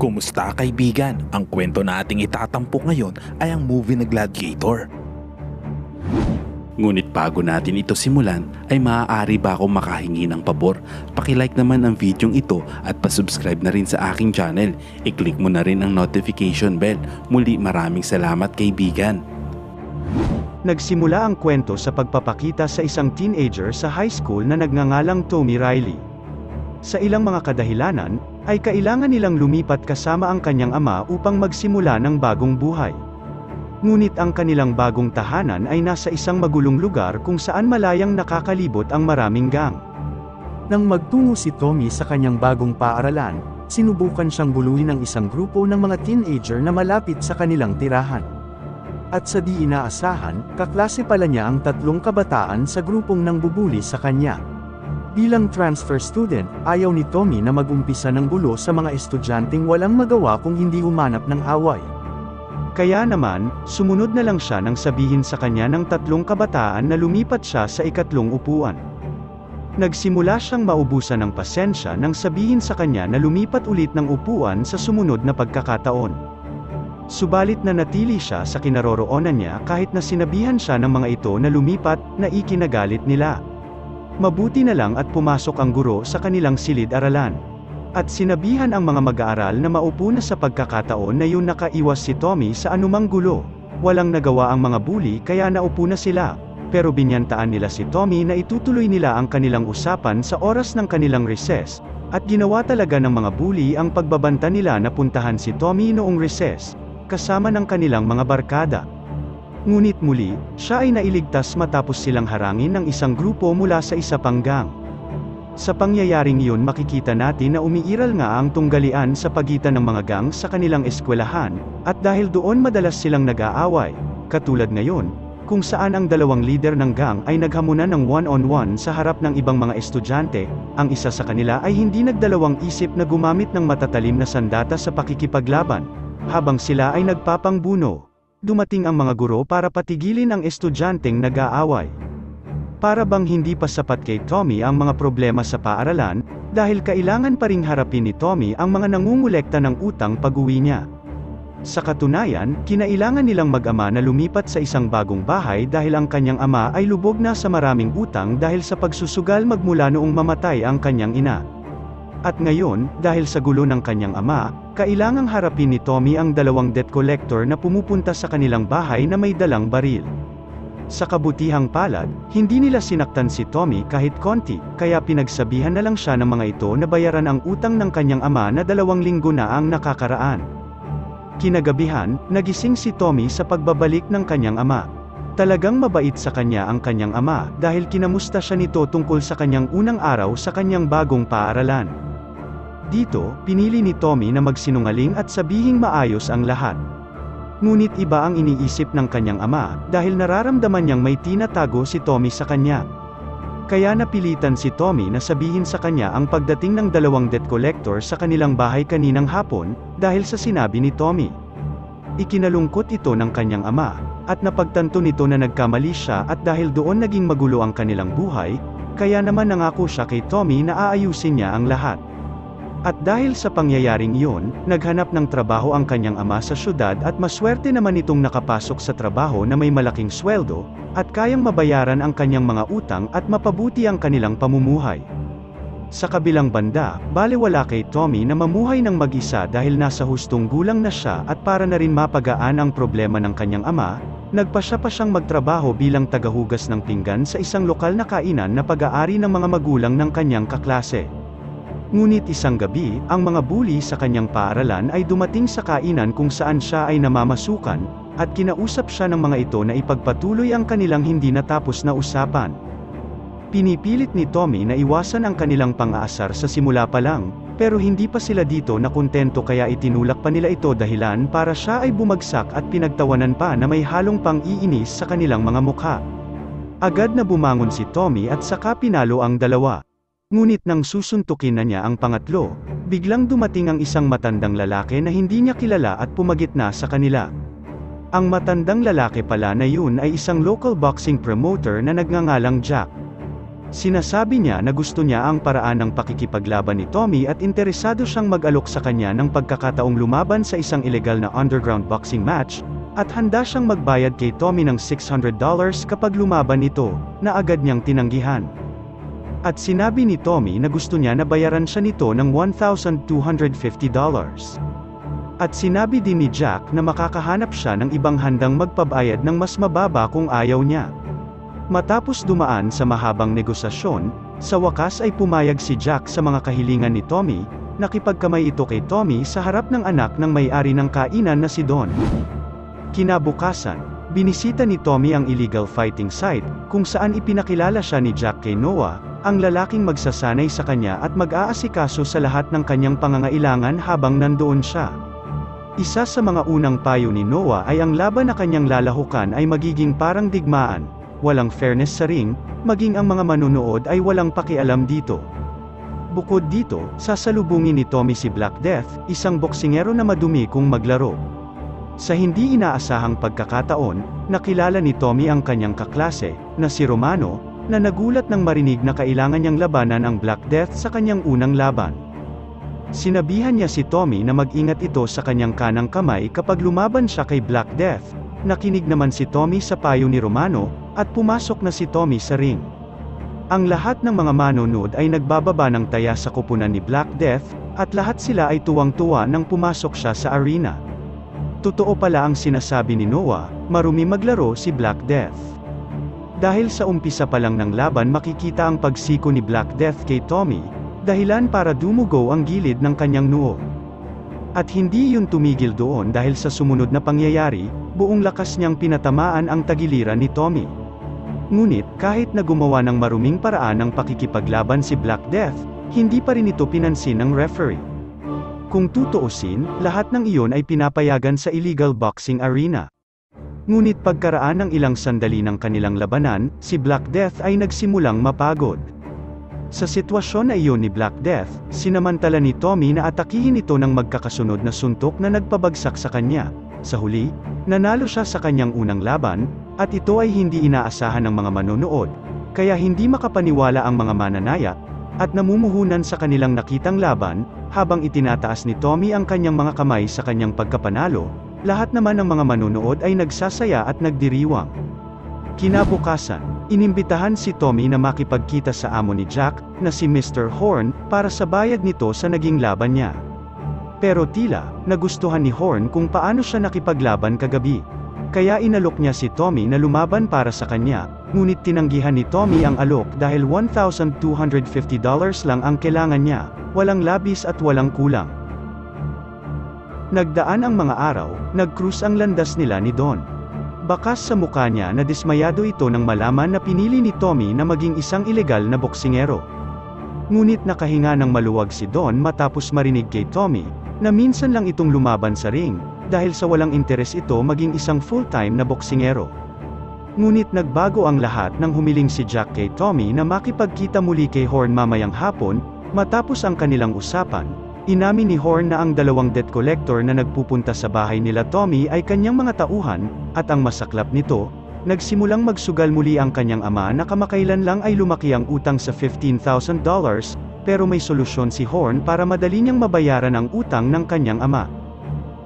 Kumusta kaibigan? Ang kwento na ating itatampok ngayon ay ang movie na Gladiator. Ngunit bago natin ito simulan, ay maaari ba akong makahingi ng pabor? Pakilike naman ang videong ito at pasubscribe na rin sa aking channel. I-click mo na rin ang notification bell. Muli maraming salamat kaibigan. Nagsimula ang kwento sa pagpapakita sa isang teenager sa high school na nagngangalang Tommy Riley. Sa ilang mga kadahilanan, ay kailangan nilang lumipat kasama ang kanyang ama upang magsimula ng bagong buhay. Ngunit ang kanilang bagong tahanan ay nasa isang magulong lugar kung saan malayang nakakalibot ang maraming gang. Nang magtungo si Tommy sa kanyang bagong paaralan, sinubukan siyang buluhin ng isang grupo ng mga teenager na malapit sa kanilang tirahan. At sa di inaasahan, kaklase pala niya ang tatlong kabataan sa grupong nangbubuli sa kanya. Bilang transfer student, ayaw ni Tommy na mag-umpisa ng gulo sa mga estudyanteng walang magawa kung hindi humanap ng away. Kaya naman, sumunod na lang siya nang sabihin sa kanya ng tatlong kabataan na lumipat siya sa ikatlong upuan. Nagsimula siyang maubusan ng pasensya nang sabihin sa kanya na lumipat ulit ng upuan sa sumunod na pagkakataon. Subalit nanatili siya sa kinaroroonan niya kahit na sinabihan siya ng mga ito na lumipat, na ikinagalit nila. Mabuti na lang at pumasok ang guro sa kanilang silid-aralan. At sinabihan ang mga mag-aaral na maupo na sa pagkakataon na yun nakaiwas si Tommy sa anumang gulo. Walang nagawa ang mga bully kaya naupo na sila. Pero binyantaan nila si Tommy na itutuloy nila ang kanilang usapan sa oras ng kanilang recess. At ginawa talaga ng mga bully ang pagbabanta nila na puntahan si Tommy noong recess, kasama ng kanilang mga barkada. Ngunit muli, siya ay nailigtas matapos silang harangin ng isang grupo mula sa isa pang gang. Sa pangyayaring iyon makikita natin na umiiral nga ang tunggalian sa pagitan ng mga gang sa kanilang eskwelahan, at dahil doon madalas silang nag-aaway, katulad ngayon, kung saan ang dalawang leader ng gang ay naghamunan ng one-on-one sa harap ng ibang mga estudyante, ang isa sa kanila ay hindi nagdalawang isip na gumamit ng matatalim na sandata sa pakikipaglaban, habang sila ay nagpapangbuno. Dumating ang mga guro para patigilin ang estudyanteng nag-aaway. Para bang hindi pa sapat kay Tommy ang mga problema sa paaralan, dahil kailangan pa ring harapin ni Tommy ang mga nangungulekta ng utang pag-uwi niya. Sa katunayan, kinailangan nilang mag-ama na lumipat sa isang bagong bahay dahil ang kanyang ama ay lubog na sa maraming utang dahil sa pagsusugal magmula noong mamatay ang kanyang ina. At ngayon, dahil sa gulo ng kanyang ama, kailangang harapin ni Tommy ang dalawang debt collector na pumupunta sa kanilang bahay na may dalang baril. Sa kabutihang palad, hindi nila sinaktan si Tommy kahit konti, kaya pinagsabihan na lang siya ng mga ito na bayaran ang utang ng kanyang ama na 2 linggo na ang nakakaraan. Kinagabihan, nagising si Tommy sa pagbabalik ng kanyang ama. Talagang mabait sa kanya ang kanyang ama, dahil kinamusta siya nito tungkol sa kanyang unang araw sa kanyang bagong paaralan. Dito, pinili ni Tommy na magsinungaling at sabihing maayos ang lahat. Ngunit iba ang iniisip ng kanyang ama, dahil nararamdaman niyang may tinatago si Tommy sa kanya. Kaya napilitan si Tommy na sabihin sa kanya ang pagdating ng 2 debt collector sa kanilang bahay kaninang hapon, dahil sa sinabi ni Tommy. Ikinalungkot ito ng kanyang ama, at napagtanto nito na nagkamali siya at dahil doon naging magulo ang kanilang buhay, kaya naman nangako siya kay Tommy na aayusin niya ang lahat. At dahil sa pangyayaring iyon, naghanap ng trabaho ang kanyang ama sa syudad at maswerte naman itong nakapasok sa trabaho na may malaking sweldo, at kayang mabayaran ang kanyang mga utang at mapabuti ang kanilang pamumuhay. Sa kabilang banda, balewala kay Tommy na mamuhay ng mag-isa dahil nasa hustong gulang na siya at para na rin mapagaan ang problema ng kanyang ama, nagpasya pa siyang magtrabaho bilang tagahugas ng pinggan sa isang lokal na kainan na pag-aari ng mga magulang ng kanyang kaklase. Ngunit isang gabi, ang mga bully sa kanyang paaralan ay dumating sa kainan kung saan siya ay namamasukan, at kinausap siya ng mga ito na ipagpatuloy ang kanilang hindi natapos na usapan. Pinipilit ni Tommy na iwasan ang kanilang pang-aasar sa simula pa lang, pero hindi pa sila dito nakontento kaya itinulak pa nila ito dahilan para siya ay bumagsak at pinagtawanan pa na may halong pang-iinis sa kanilang mga mukha. Agad na bumangon si Tommy at saka pinalo ang dalawa. Ngunit nang susuntukin na niya ang pangatlo, biglang dumating ang isang matandang lalaki na hindi niya kilala at pumagitna sa kanila. Ang matandang lalaki pala na yun ay isang local boxing promoter na nagngangalang Jack. Sinasabi niya na gusto niya ang paraan ng pakikipaglaban ni Tommy at interesado siyang mag-alok sa kanya ng pagkakataong lumaban sa isang ilegal na underground boxing match, at handa siyang magbayad kay Tommy ng $600 kapag lumaban ito, na agad niyang tinanggihan. At sinabi ni Tommy na gusto niya na bayaran siya nito ng $1,250. At sinabi din ni Jack na makakahanap siya ng ibang handang magpabayad ng mas mababa kung ayaw niya. Matapos dumaan sa mahabang negosasyon, sa wakas ay pumayag si Jack sa mga kahilingan ni Tommy, nakipagkamay ito kay Tommy sa harap ng anak ng may-ari ng kainan na si Don. Kinabukasan, binisita ni Tommy ang illegal fighting site, kung saan ipinakilala siya ni Jack kay Noah, ang lalaking magsasanay sa kanya at mag-aasikaso sa lahat ng kanyang pangangailangan habang nandoon siya. Isa sa mga unang payo ni Noah ay ang laban na kanyang lalahukan ay magiging parang digmaan, walang fairness sa ring, maging ang mga manunood ay walang pakialam dito. Bukod dito, sasalubungin ni Tommy si Black Death, isang boksingero na madumi kung maglaro. Sa hindi inaasahang pagkakataon, nakilala ni Tommy ang kanyang kaklase, na si Romano, na nagulat nang marinig na kailangan niyang labanan ang Black Death sa kanyang unang laban. Sinabihan niya si Tommy na mag-ingat ito sa kanyang kanang kamay kapag lumaban siya kay Black Death. Nakinig naman si Tommy sa payo ni Romano, at pumasok na si Tommy sa ring. Ang lahat ng mga manonood ay nagbababa ng taya sa kupunan ni Black Death, at lahat sila ay tuwang-tuwa nang pumasok siya sa arena. Totoo pala ang sinasabi ni Noah, marumi maglaro si Black Death. Dahil sa umpisa pa lang ng laban makikita ang pagsiko ni Black Death kay Tommy, dahilan para dumugo ang gilid ng kanyang noo. At hindi yun tumigil doon dahil sa sumunod na pangyayari, buong lakas niyang pinatamaan ang tagiliran ni Tommy. Ngunit, kahit na gumawa ng maruming paraan ng pakikipaglaban si Black Death, hindi pa rin ito pinansin ng referee. Kung tutuusin, lahat ng iyon ay pinapayagan sa illegal boxing arena. Ngunit pagkaraan ng ilang sandali ng kanilang labanan, si Black Death ay nagsimulang mapagod. Sa sitwasyon na iyon ni Black Death, sinamantala ni Tommy na atakihin ito ng magkakasunod na suntok na nagpabagsak sa kanya. Sa huli, nanalo siya sa kanyang unang laban, at ito ay hindi inaasahan ng mga manonood, kaya hindi makapaniwala ang mga mananaya, at namumuhunan sa kanilang nakitang laban, habang itinataas ni Tommy ang kanyang mga kamay sa kanyang pagkapanalo, lahat naman ng mga manonood ay nagsasaya at nagdiriwang. Kinabukasan, inimbitahan si Tommy na makipagkita sa amo ni Jack, na si Mr. Horn, para sa bayad nito sa naging laban niya. Pero tila, nagustuhan ni Horn kung paano siya nakipaglaban kagabi. Kaya inalok niya si Tommy na lumaban para sa kanya, ngunit tinanggihan ni Tommy ang alok dahil $1,250 lang ang kailangan niya, walang labis at walang kulang. Nagdaan ang mga araw, nag-cruise ang landas nila ni Don. Bakas sa mukha niya na dismayado ito nang malaman na pinili ni Tommy na maging isang ilegal na boksingero. Ngunit nakahinga ng maluwag si Don matapos marinig kay Tommy, na minsan lang itong lumaban sa ring, dahil sa walang interes ito maging isang full-time na boksingero. Ngunit nagbago ang lahat nang humiling si Jack kay Tommy na makipagkita muli kay Horn mamayang hapon, matapos ang kanilang usapan. Inamin ni Horn na ang dalawang debt collector na nagpupunta sa bahay nila Tommy ay kanyang mga tauhan, at ang masaklap nito, nagsimulang magsugal muli ang kanyang ama na kamakailan lang ay lumaki ang utang sa $15,000, pero may solusyon si Horn para madali niyang mabayaran ang utang ng kanyang ama.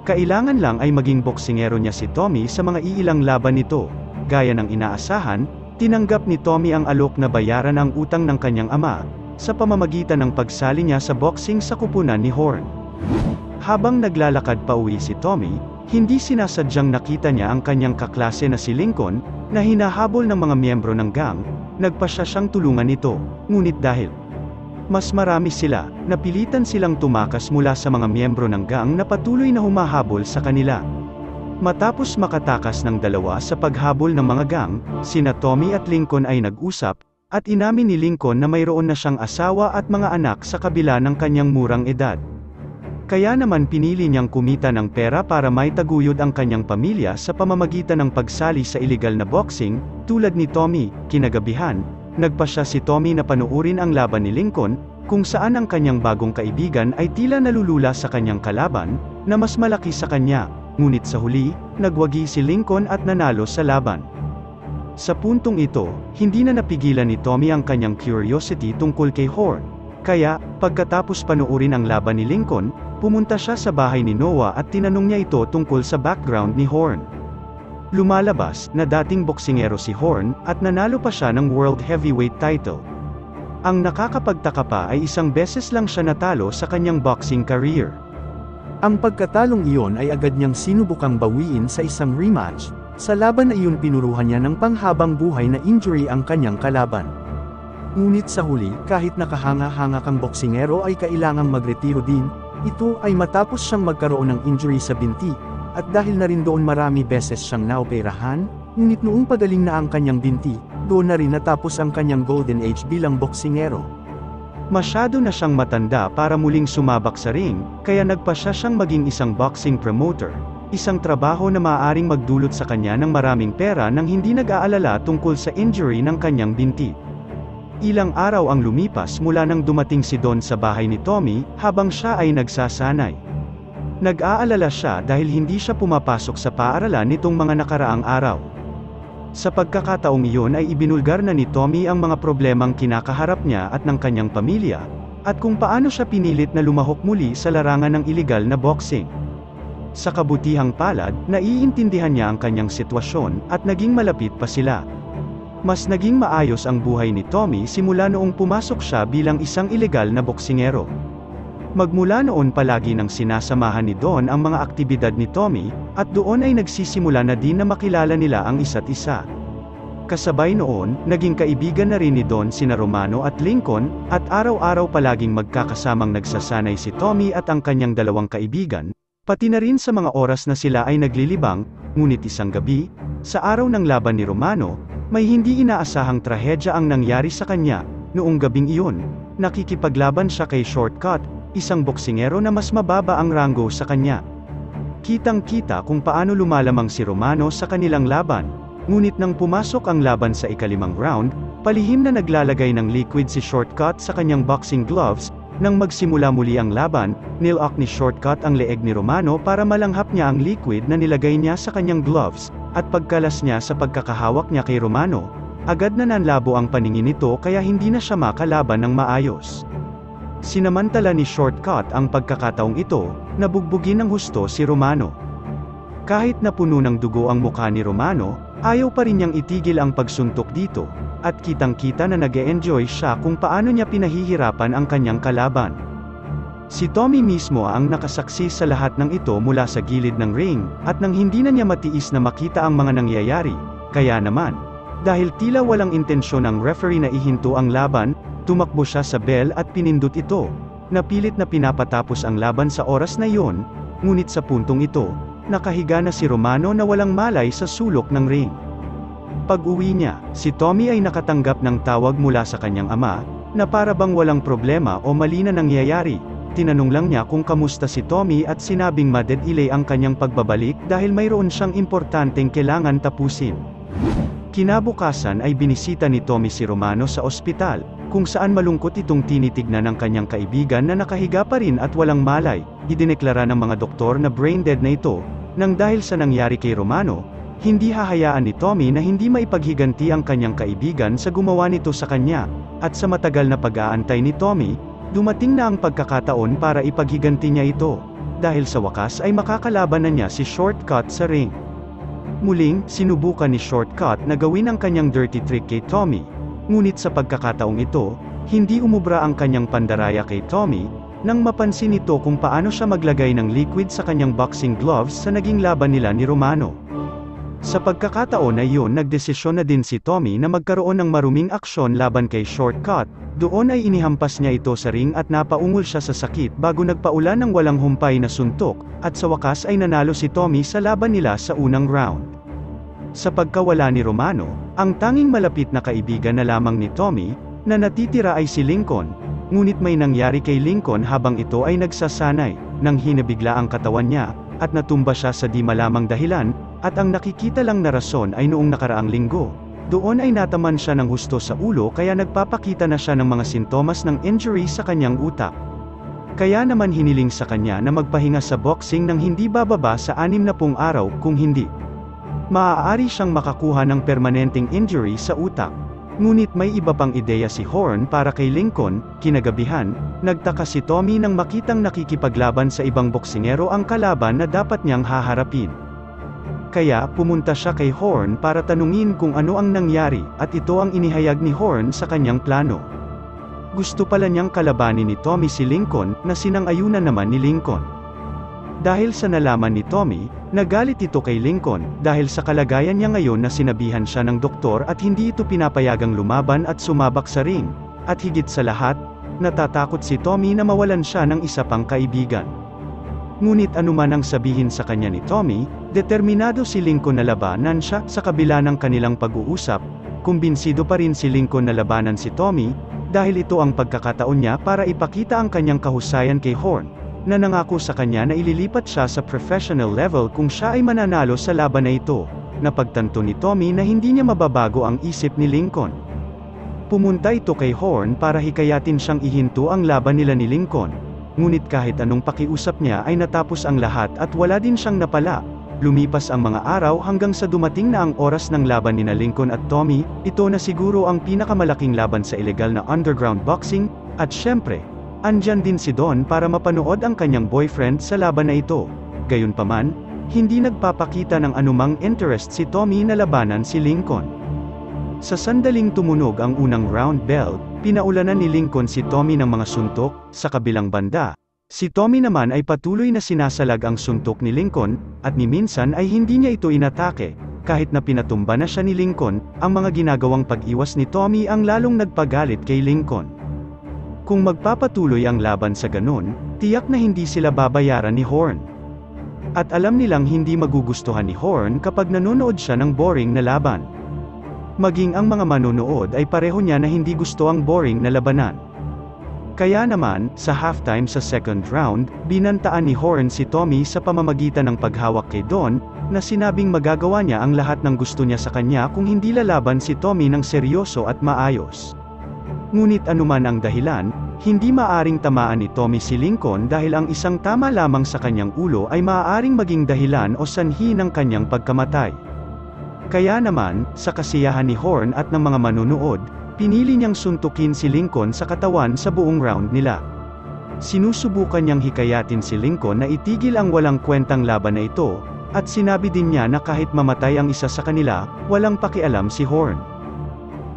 Kailangan lang ay maging boksingero niya si Tommy sa mga iilang laban nito. Gaya ng inaasahan, tinanggap ni Tommy ang alok na bayaran ang utang ng kanyang ama, sa pamamagitan ng pagsali niya sa boxing sa kupunan ni Horn. Habang naglalakad pa uwi si Tommy, hindi sinasadyang nakita niya ang kanyang kaklase na si Lincoln, na hinahabol ng mga miyembro ng gang, nagpasya siyang tulungan ito, ngunit dahil mas marami sila, napilitan silang tumakas mula sa mga miyembro ng gang na patuloy na humahabol sa kanila. Matapos makatakas ng dalawa sa paghabol ng mga gang, sina Tommy at Lincoln ay nag-usap, at inamin ni Lincoln na mayroon na siyang asawa at mga anak sa kabila ng kanyang murang edad. Kaya naman pinili niyang kumita ng pera para maitaguyod ang kanyang pamilya sa pamamagitan ng pagsali sa illegal na boxing, tulad ni Tommy. Kinagabihan, nagpasya si Tommy na panuurin ang laban ni Lincoln, kung saan ang kanyang bagong kaibigan ay tila nalulula sa kanyang kalaban, na mas malaki sa kanya, ngunit sa huli, nagwagi si Lincoln at nanalo sa laban. Sa puntong ito, hindi na napigilan ni Tommy ang kanyang curiosity tungkol kay Horn. Kaya, pagkatapos panoorin ang laban ni Lincoln, pumunta siya sa bahay ni Noah at tinanong niya ito tungkol sa background ni Horn. Lumalabas na dating boksingero si Horn at nanalo pa siya ng World Heavyweight title. Ang nakakapagtaka pa ay isang beses lang siya natalo sa kanyang boxing career. Ang pagkatalong iyon ay agad niyang sinubukang bawiin sa isang rematch. Sa laban na iyon pinuruhan niya ng panghabang buhay na injury ang kanyang kalaban. Ngunit sa huli, kahit nakahanga-hanga kang boksingero ay kailangang magretiro din, ito ay matapos siyang magkaroon ng injury sa binti, at dahil na rin doon marami beses siyang naoperahan, ngunit noong pagaling na ang kanyang binti, doon na rin natapos ang kanyang golden age bilang boksingero. Masyado na siyang matanda para muling sumabak sa ring, kaya nagpasya siyang maging isang boxing promoter. Isang trabaho na maaaring magdulot sa kanya ng maraming pera nang hindi nag-aalala tungkol sa injury ng kanyang binti. Ilang araw ang lumipas mula nang dumating si Don sa bahay ni Tommy, habang siya ay nagsasanay. Nag-aalala siya dahil hindi siya pumapasok sa paaralan nitong mga nakaraang araw. Sa pagkakataong iyon ay ibinulgar na ni Tommy ang mga problemang kinakaharap niya at ng kanyang pamilya, at kung paano siya pinilit na lumahok muli sa larangan ng iligal na boxing. Sa kabutihang palad, naiintindihan niya ang kanyang sitwasyon, at naging malapit pa sila. Mas naging maayos ang buhay ni Tommy simula noong pumasok siya bilang isang ilegal na boksingero. Magmula noon palagi nang sinasamahan ni Don ang mga aktibidad ni Tommy, at doon ay nagsisimula na din na makilala nila ang isa't isa. Kasabay noon, naging kaibigan na rin ni Don sina Romano at Lincoln, at araw-araw palaging magkakasamang nagsasanay si Tommy at ang kanyang dalawang kaibigan, pati na rin sa mga oras na sila ay naglilibang. Ngunit isang gabi, sa araw ng laban ni Romano, may hindi inaasahang trahedya ang nangyari sa kanya. Noong gabing iyon, nakikipaglaban siya kay Shortcut, isang boksingero na mas mababa ang ranggo sa kanya. Kitang-kita kung paano lumalamang si Romano sa kanilang laban, ngunit nang pumasok ang laban sa ikalimang round, palihim na naglalagay ng liquid si Shortcut sa kanyang boxing gloves. Nang magsimula muli ang laban, nilak ni Shortcut ang leeg ni Romano para malanghap niya ang liquid na nilagay niya sa kanyang gloves, at pagkalas niya sa pagkakahawak niya kay Romano, agad na nanlabo ang paningin nito kaya hindi na siya makalaban ng maayos. Sinamantala ni Shortcut ang pagkakataong ito, nabugbugin ng husto si Romano. Kahit na puno ng dugo ang mukha ni Romano, ayaw pa rin niyang itigil ang pagsuntok dito, at kitang-kita na nag-e-enjoy siya kung paano niya pinahihirapan ang kanyang kalaban. Si Tommy mismo ang nakasaksi sa lahat ng ito mula sa gilid ng ring, at nang hindi na niya matiis na makita ang mga nangyayari, kaya naman, dahil tila walang intensyon ang referee na ihinto ang laban, tumakbo siya sa bell at pinindot ito. Napilit na pinapatapos ang laban sa oras na iyon, ngunit sa puntong ito, nakahiga na si Romano na walang malay sa sulok ng ring. Pag-uwi niya, si Tommy ay nakatanggap ng tawag mula sa kanyang ama, na para bang walang problema o mali na nangyayari. Tinanong lang niya kung kamusta si Tommy at sinabing maded-delay ang kanyang pagbabalik dahil mayroon siyang importanteng kailangan tapusin. Kinabukasan ay binisita ni Tommy si Romano sa ospital, kung saan malungkot itong tinitignan ng kanyang kaibigan na nakahiga pa rin at walang malay. Idineklara ng mga doktor na brain dead na ito, nang dahil sa nangyari kay Romano, hindi hahayaan ni Tommy na hindi maipaghiganti ang kanyang kaibigan sa gumawa nito sa kanya, at sa matagal na pag-aantay ni Tommy, dumating na ang pagkakataon para ipaghiganti niya ito, dahil sa wakas ay makakalaban na niya si Shortcut sa ring. Muling, sinubukan ni Shortcut na gawin ang kanyang dirty trick kay Tommy, ngunit sa pagkakataong ito, hindi umubra ang kanyang pandaraya kay Tommy, nang mapansin nito kung paano siya maglagay ng liquid sa kanyang boxing gloves sa naging laban nila ni Romano. Sa pagkakataon na iyon nagdesisyon na din si Tommy na magkaroon ng maruming aksyon laban kay Shortcut. Doon ay inihampas niya ito sa ring at napaungol siya sa sakit bago nagpaulan ng walang humpay na suntok, at sa wakas ay nanalo si Tommy sa laban nila sa unang round. Sa pagkawala ni Romano, ang tanging malapit na kaibigan na lamang ni Tommy, na natitira ay si Lincoln, ngunit may nangyari kay Lincoln habang ito ay nagsasanay, nang hinabigla ang katawan niya, at natumba siya sa di malamang dahilan, at ang nakikita lang na rason ay noong nakaraang linggo. Doon ay nataman siya ng husto sa ulo kaya nagpapakita na siya ng mga sintomas ng injury sa kanyang utak. Kaya naman hiniling sa kanya na magpahinga sa boxing nang hindi bababa sa 60 araw, kung hindi maaari siyang makakuha ng permanenteng injury sa utak. Ngunit may iba pang ideya si Horn para kay Lincoln. Kinagabihan, nagtaka si Tommy nang makitang nakikipaglaban sa ibang boksingero ang kalaban na dapat niyang haharapin. Kaya, pumunta siya kay Horn para tanungin kung ano ang nangyari, at ito ang inihayag ni Horn sa kanyang plano. Gusto pala niyang kalabanin ni Tommy si Lincoln, na sinang-ayunan naman ni Lincoln. Dahil sa nalaman ni Tommy, nagalit ito kay Lincoln, dahil sa kalagayan niya ngayon na sinabihan siya ng doktor at hindi ito pinapayagang lumaban at sumabak sa ring. At higit sa lahat, natatakot si Tommy na mawalan siya ng isa pang kaibigan. Ngunit anuman ang sabihin sa kanya ni Tommy, determinado si Lincoln na labanan siya. Sa kabila ng kanilang pag-uusap, kumbinsido pa rin si Lincoln na labanan si Tommy, dahil ito ang pagkakataon niya para ipakita ang kanyang kahusayan kay Horn, na nangako sa kanya na ililipat siya sa professional level kung siya ay mananalo sa laban na ito. Napagtanto ni Tommy na hindi niya mababago ang isip ni Lincoln. Pumunta ito kay Horn para hikayatin siyang ihinto ang laban nila ni Lincoln. Ngunit kahit anong pakiusap niya ay natapos ang lahat at wala din siyang napala. Lumipas ang mga araw hanggang sa dumating na ang oras ng laban nina Lincoln at Tommy. Ito na siguro ang pinakamalaking laban sa ilegal na underground boxing, at syempre, andyan din si Don para mapanood ang kanyang boyfriend sa laban na ito. Gayunpaman, hindi nagpapakita ng anumang interest si Tommy na labanan si Lincoln. Sa sandaling tumunog ang unang round bell, pinaulanan ni Lincoln si Tommy ng mga suntok. Sa kabilang banda, si Tommy naman ay patuloy na sinasalag ang suntok ni Lincoln, at ni minsan ay hindi niya ito inatake. Kahit na pinatumba na siya ni Lincoln, ang mga ginagawang pag-iwas ni Tommy ang lalong nagpagalit kay Lincoln. Kung magpapatuloy ang laban sa ganun, tiyak na hindi sila babayaran ni Horn. At alam nilang hindi magugustuhan ni Horn kapag nanonood siya ng boring na laban. Maging ang mga manonood ay pareho niya na hindi gusto ang boring na labanan. Kaya naman, sa halftime sa second round, binantaan ni Horn si Tommy sa pamamagitan ng paghawak kay Don, na sinabing magagawa niya ang lahat ng gusto niya sa kanya kung hindi lalaban si Tommy ng seryoso at maayos. Ngunit anuman ang dahilan, hindi maaring tamaan ni Tommy si Lincoln dahil ang isang tama lamang sa kanyang ulo ay maaaring maging dahilan o sanhi ng kanyang pagkamatay. Kaya naman, sa kasiyahan ni Horn at ng mga manunood, pinili niyang suntukin si Lincoln sa katawan sa buong round nila. Sinusubukan niyang hikayatin si Lincoln na itigil ang walang kwentang laban na ito, at sinabi din niya na kahit mamatay ang isa sa kanila, walang pakialam si Horn.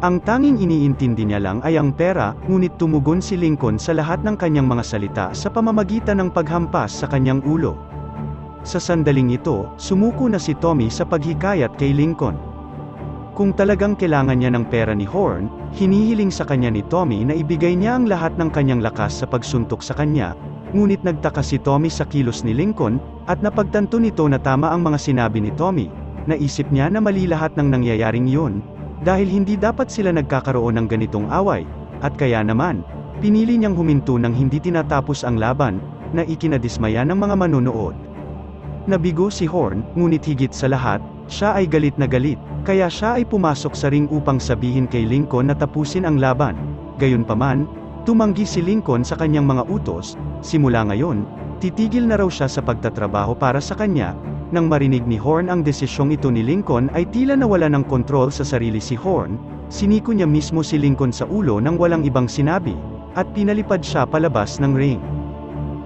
Ang tanging iniintindi niya lang ay ang pera, ngunit tumugon si Lincoln sa lahat ng kanyang mga salita sa pamamagitan ng paghampas sa kanyang ulo. Sa sandaling ito, sumuko na si Tommy sa paghikayat kay Lincoln. Kung talagang kailangan niya ng pera ni Horn, hinihiling sa kanya ni Tommy na ibigay niya ang lahat ng kanyang lakas sa pagsuntok sa kanya, ngunit nagtaka si Tommy sa kilos ni Lincoln, at napagtanto nito na tama ang mga sinabi ni Tommy. Naisip niya na mali lahat ng nangyayaring yun, dahil hindi dapat sila nagkakaroon ng ganitong away, at kaya naman, pinili niyang huminto nang hindi tinatapos ang laban, na ikinadismaya ng mga manonood. Nabigo si Horn, ngunit higit sa lahat, siya ay galit na galit, kaya siya ay pumasok sa ring upang sabihin kay Lincoln na tapusin ang laban. Gayunpaman, tumanggi si Lincoln sa kanyang mga utos. Simula ngayon, titigil na raw siya sa pagtatrabaho para sa kanya. Nang marinig ni Horn ang desisyong ito ni Lincoln ay tila nawala ng kontrol sa sarili si Horn, siniko niya mismo si Lincoln sa ulo nang walang ibang sinabi, at pinalipad siya palabas ng ring.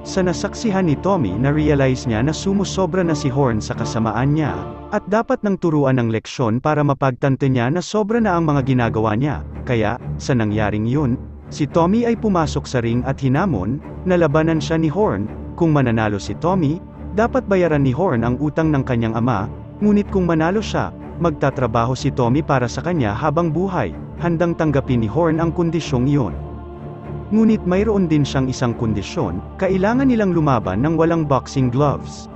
Sa nasaksihan ni Tommy na-realize niya na sumusobra na si Horn sa kasamaan niya, at dapat nang turuan ng leksyon para mapagtanto niya na sobra na ang mga ginagawa niya. Kaya, sa nangyaring yun, si Tommy ay pumasok sa ring at hinamon, na labanan siya ni Horn. Kung mananalo si Tommy, dapat bayaran ni Horn ang utang ng kanyang ama, ngunit kung manalo siya, magtatrabaho si Tommy para sa kanya habang buhay. Handang tanggapin ni Horn ang kondisyong iyon. Ngunit mayroon din siyang isang kondisyon, kailangan nilang lumaban ng walang boxing gloves.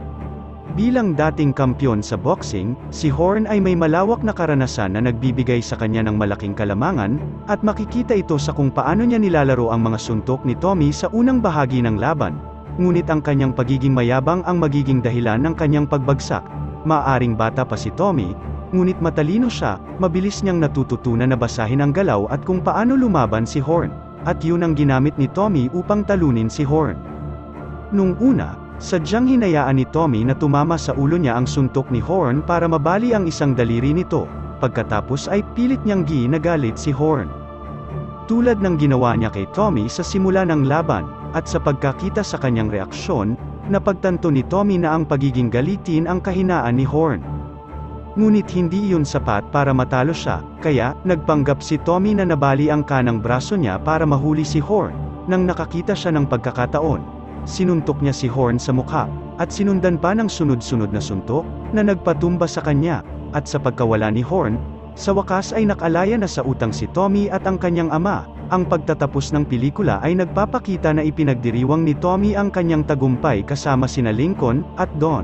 Bilang dating kampyon sa boxing, si Horn ay may malawak na karanasan na nagbibigay sa kanya ng malaking kalamangan, at makikita ito sa kung paano niya nilalaro ang mga suntok ni Tommy sa unang bahagi ng laban. Ngunit ang kanyang pagiging mayabang ang magiging dahilan ng kanyang pagbagsak. Maaring bata pa si Tommy, ngunit matalino siya, mabilis niyang natututunan na basahin ang galaw at kung paano lumaban si Horn. At yun ang ginamit ni Tommy upang talunin si Horn. Nung una, Sadyang hinayaan ni Tommy na tumama sa ulo niya ang suntok ni Horn para mabali ang isang daliri nito, pagkatapos ay pilit niyang ginagalit si Horn. Tulad ng ginawa niya kay Tommy sa simula ng laban, at sa pagkakita sa kanyang reaksyon, napagtanto ni Tommy na ang pagiging galitin ang kahinaan ni Horn. Ngunit hindi iyon sapat para matalo siya, kaya, nagpanggap si Tommy na nabali ang kanang braso niya para mahuli si Horn. Nang nakakita siya ng pagkakataon, sinuntok niya si Horn sa mukha, at sinundan pa ng sunod-sunod na suntok, na nagpatumba sa kanya, at sa pagkawala ni Horn, sa wakas ay nakalaya na sa utang si Tommy at ang kanyang ama. Ang pagtatapos ng pelikula ay nagpapakita na ipinagdiriwang ni Tommy ang kanyang tagumpay kasama sina Lincoln at Don.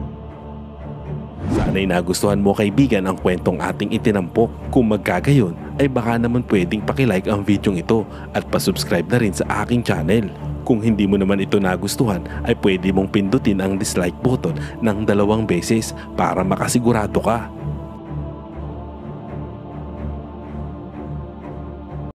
Sana'y nagustuhan mo kaibigan ang kwentong ating itinampok. Kung magkagayon, ay baka naman pwedeng pakilike ang videong ito at pasubscribe na rin sa aking channel. Kung hindi mo naman ito nagustuhan, ay pwede mong pindutin ang dislike button ng 2 beses para makasigurado ka